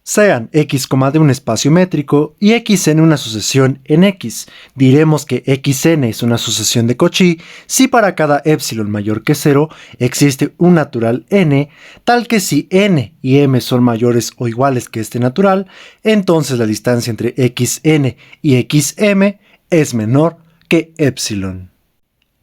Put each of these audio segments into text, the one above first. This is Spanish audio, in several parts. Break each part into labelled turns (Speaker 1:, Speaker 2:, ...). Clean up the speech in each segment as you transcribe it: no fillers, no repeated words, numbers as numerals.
Speaker 1: Sean x, de un espacio métrico y xn una sucesión en x. Diremos que xn es una sucesión de Cauchy si para cada epsilon mayor que 0 existe un natural n, tal que si n y m son mayores o iguales que este natural, entonces la distancia entre xn y xm es menor que epsilon.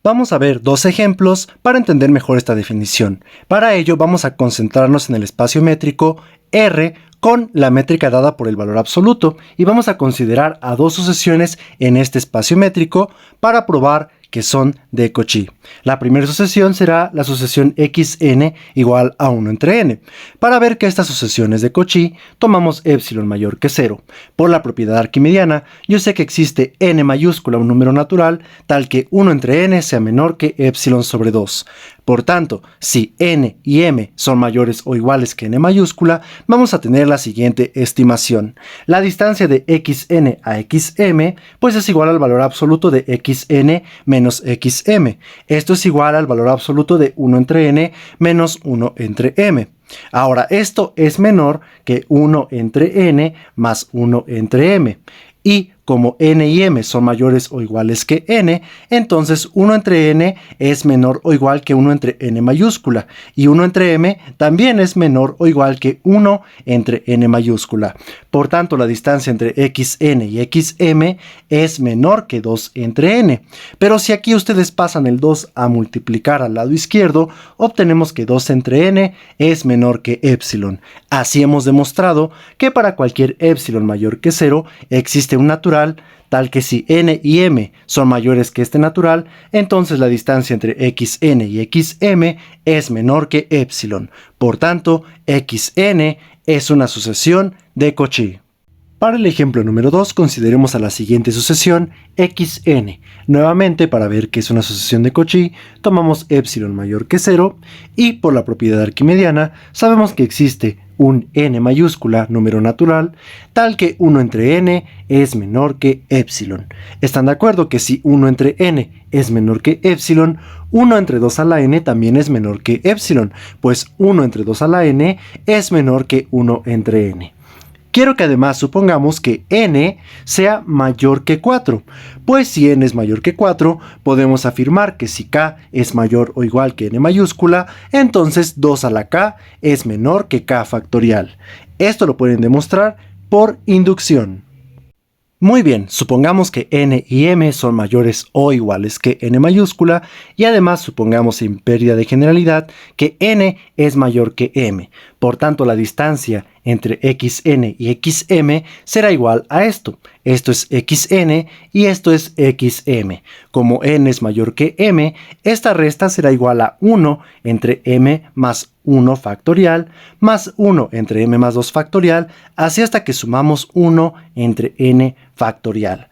Speaker 1: Vamos a ver dos ejemplos para entender mejor esta definición. Para ello vamos a concentrarnos en el espacio métrico R con la métrica dada por el valor absoluto y vamos a considerar a dos sucesiones en este espacio métrico para probar que son de Cauchy. La primera sucesión será la sucesión xn igual a 1 entre n. Para ver que esta sucesión es de Cauchy, tomamos epsilon mayor que 0. Por la propiedad arquimediana, yo sé que existe n mayúscula, un número natural, tal que 1 entre n sea menor que epsilon sobre 2. Por tanto, si n y m son mayores o iguales que n mayúscula, vamos a tener la siguiente estimación. La distancia de xn a xm, pues es igual al valor absoluto de xn menos xm. Esto es igual al valor absoluto de 1 entre n menos 1 entre m. Ahora, esto es menor que 1 entre n más 1 entre m. Y como n y m son mayores o iguales que n, entonces 1 entre n es menor o igual que 1 entre n mayúscula, y 1 entre m también es menor o igual que 1 entre n mayúscula. Por tanto, la distancia entre xn y xm es menor que 2 entre n. Pero si aquí ustedes pasan el 2 a multiplicar al lado izquierdo, obtenemos que 2 entre n es menor que epsilon. Así hemos demostrado que para cualquier epsilon mayor que 0 existe un natural tal que si n y m son mayores que este natural, entonces la distancia entre xn y xm es menor que epsilon. Por tanto, xn es una sucesión de Cauchy. Para el ejemplo número 2, consideremos a la siguiente sucesión xn. Nuevamente, para ver que es una sucesión de Cauchy, tomamos epsilon mayor que 0 y por la propiedad arquimediana sabemos que existe un n mayúscula, número natural, tal que 1 entre n es menor que epsilon. ¿Están de acuerdo que si 1 entre n es menor que epsilon, 1 entre 2 a la n también es menor que epsilon? Pues 1 entre 2 a la n es menor que 1 entre n. Quiero que además supongamos que n sea mayor que 4, pues si n es mayor que 4, podemos afirmar que si k es mayor o igual que n mayúscula, entonces 2 a la k es menor que k factorial. Esto lo pueden demostrar por inducción. Muy bien, supongamos que n y m son mayores o iguales que n mayúscula y además supongamos sin pérdida de generalidad que n es mayor que m. Por tanto, la distancia entre xn y xm será igual a esto. Esto es xn y esto es xm. Como n es mayor que m, esta resta será igual a 1 entre m más 1 factorial más 1 entre m más 2 factorial, así hasta que sumamos 1 entre n factorial.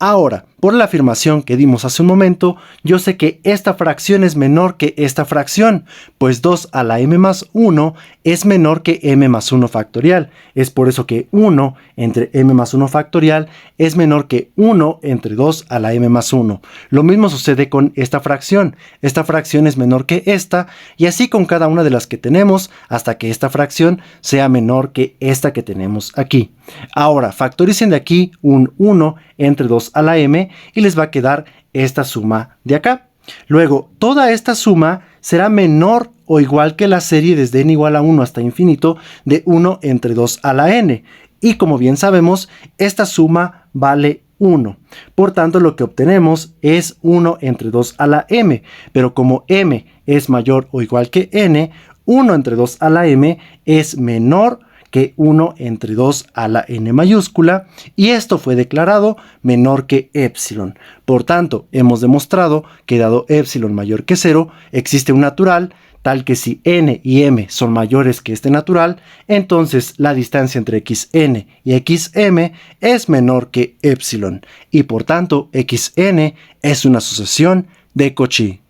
Speaker 1: Ahora, por la afirmación que dimos hace un momento, yo sé que esta fracción es menor que esta fracción, pues 2 a la m más 1 es menor que m más 1 factorial. Es por eso que 1 entre m más 1 factorial es menor que 1 entre 2 a la m más 1. Lo mismo sucede con esta fracción. Esta fracción es menor que esta, y así con cada una de las que tenemos, hasta que esta fracción sea menor que esta que tenemos aquí. Ahora, factoricen de aquí un 1 entre 2 a la m, y les va a quedar esta suma de acá. Luego, toda esta suma será menor o igual que la serie desde n igual a 1 hasta infinito de 1 entre 2 a la n. Y como bien sabemos, esta suma vale 1. Por tanto, lo que obtenemos es 1 entre 2 a la m. Pero como m es mayor o igual que n, 1 entre 2 a la m es menor que 1 entre 2 a la n mayúscula, y esto fue declarado menor que epsilon. Por tanto, hemos demostrado que dado epsilon mayor que 0, existe un natural tal que si n y m son mayores que este natural, entonces la distancia entre xn y xm es menor que epsilon, y por tanto xn es una sucesión de Cauchy.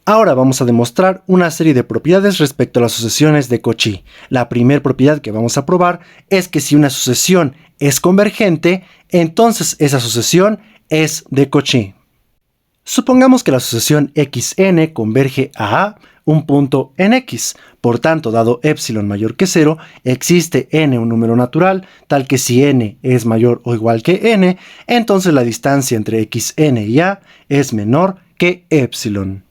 Speaker 1: Ahora vamos a demostrar una serie de propiedades respecto a las sucesiones de Cauchy. La primera propiedad que vamos a probar es que si una sucesión es convergente, entonces esa sucesión es de Cauchy. Supongamos que la sucesión xn converge a A, un punto en X. Por tanto, dado epsilon mayor que 0, existe n un número natural, tal que si n es mayor o igual que n, entonces la distancia entre xn y a es menor que epsilon.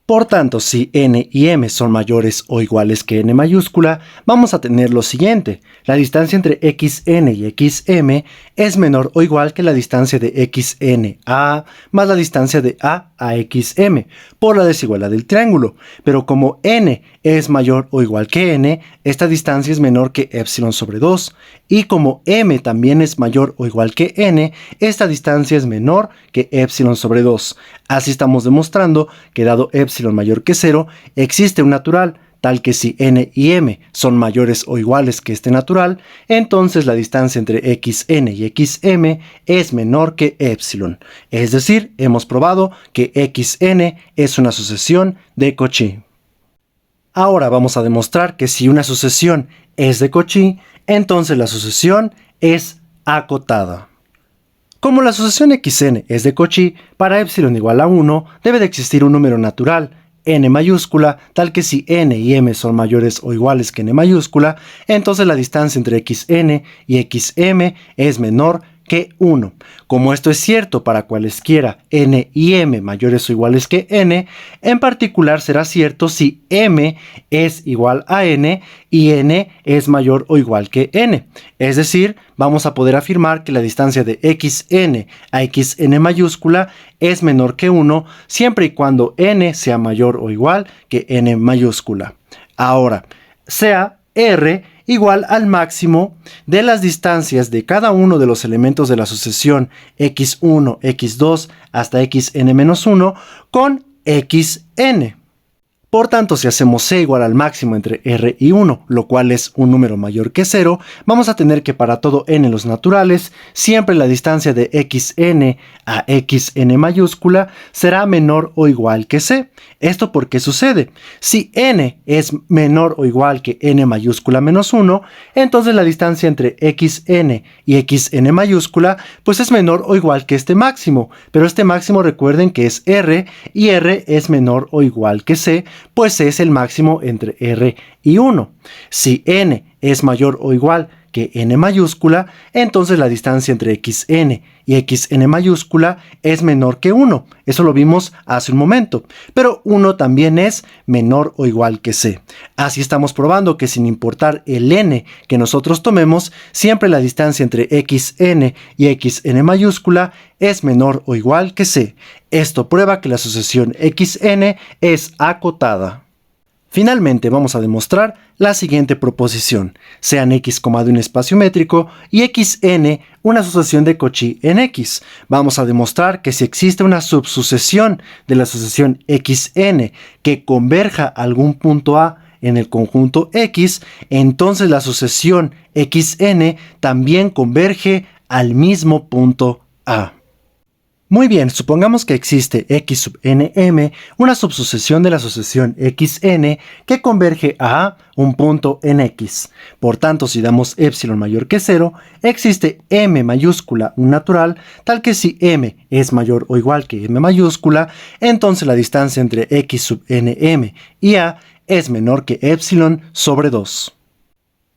Speaker 1: Por tanto, si n y m son mayores o iguales que n mayúscula, vamos a tener lo siguiente. La distancia entre xn y xm es menor o igual que la distancia de xn a a más la distancia de a xm, por la desigualdad del triángulo. Pero como n es mayor o igual que n, esta distancia es menor que epsilon sobre 2. Y como m también es mayor o igual que n, esta distancia es menor que epsilon sobre 2. Así estamos demostrando que dado epsilon mayor que 0, existe un natural, tal que si n y m son mayores o iguales que este natural, entonces la distancia entre xn y xm es menor que epsilon. Es decir, hemos probado que xn es una sucesión de Cauchy. Ahora vamos a demostrar que si una sucesión es de Cauchy, entonces la sucesión es acotada. Como la sucesión xn es de Cauchy, para epsilon igual a 1 debe de existir un número natural, n mayúscula, tal que si n y m son mayores o iguales que n mayúscula, entonces la distancia entre xn y xm es menor que 1. Como esto es cierto para cualesquiera n y m mayores o iguales que n, en particular será cierto si m es igual a n y n es mayor o igual que n. Es decir, vamos a poder afirmar que la distancia de xn a xn mayúscula es menor que 1 siempre y cuando n sea mayor o igual que n mayúscula. Ahora, sea r igual al máximo de las distancias de cada uno de los elementos de la sucesión x1, x2 hasta xn-1 con xn. Por tanto, si hacemos c igual al máximo entre r y 1, lo cual es un número mayor que 0, vamos a tener que para todo n en los naturales, siempre la distancia de xn a xn mayúscula será menor o igual que c. ¿Esto por qué sucede? Si n es menor o igual que n mayúscula menos 1, entonces la distancia entre xn y xn mayúscula pues es menor o igual que este máximo. Pero este máximo recuerden que es r y r es menor o igual que c, pues es el máximo entre r y 1. Si n es mayor o igual que n mayúscula, entonces la distancia entre xn y xn mayúscula es menor que 1. Eso lo vimos hace un momento. Pero 1 también es menor o igual que c. Así estamos probando que sin importar el n que nosotros tomemos, siempre la distancia entre xn y xn mayúscula es menor o igual que c. Esto prueba que la sucesión xn es acotada. Finalmente vamos a demostrar la siguiente proposición. Sean x de un espacio métrico y xn una sucesión de Cauchy en x. Vamos a demostrar que si existe una subsucesión de la sucesión xn que converja a algún punto a en el conjunto x, entonces la sucesión xn también converge al mismo punto a. Muy bien, supongamos que existe x sub nm, una subsucesión de la sucesión xn que converge a un punto en x. Por tanto, si damos epsilon mayor que 0, existe m mayúscula, un natural, tal que si m es mayor o igual que m mayúscula, entonces la distancia entre x sub nm y a es menor que epsilon sobre 2.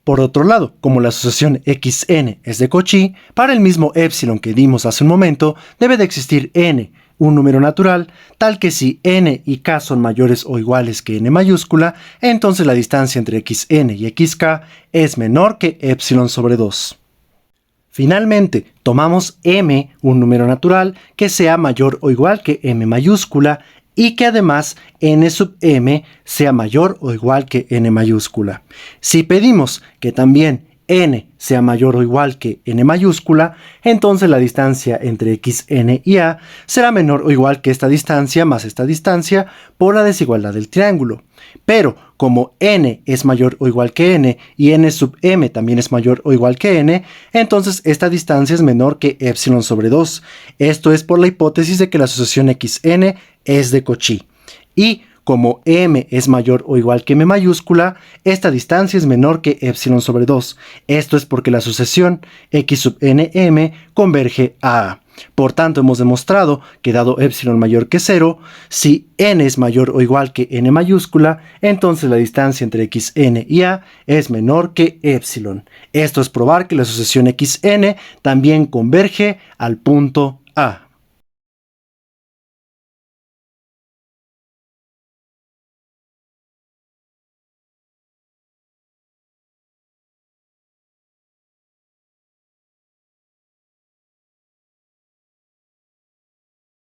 Speaker 1: Por otro lado, como la sucesión xn es de Cauchy, para el mismo epsilon que dimos hace un momento, debe de existir n, un número natural, tal que si n y k son mayores o iguales que n mayúscula, entonces la distancia entre xn y xk es menor que epsilon sobre 2. Finalmente, tomamos m, un número natural, que sea mayor o igual que m mayúscula, y que además n sub m sea mayor o igual que n mayúscula. Si pedimos que también n sea mayor o igual que n mayúscula, entonces la distancia entre xn y a será menor o igual que esta distancia más esta distancia por la desigualdad del triángulo. Pero como n es mayor o igual que n y n sub m también es mayor o igual que n, entonces esta distancia es menor que epsilon sobre 2. Esto es por la hipótesis de que la sucesión xn es de Cauchy. Y Como m es mayor o igual que m mayúscula, esta distancia es menor que epsilon sobre 2. Esto es porque la sucesión x sub nm converge a A. Por tanto, hemos demostrado que dado epsilon mayor que 0, si n es mayor o igual que n mayúscula, entonces la distancia entre xn y a es menor que epsilon. Esto es probar que la sucesión xn también converge al punto A.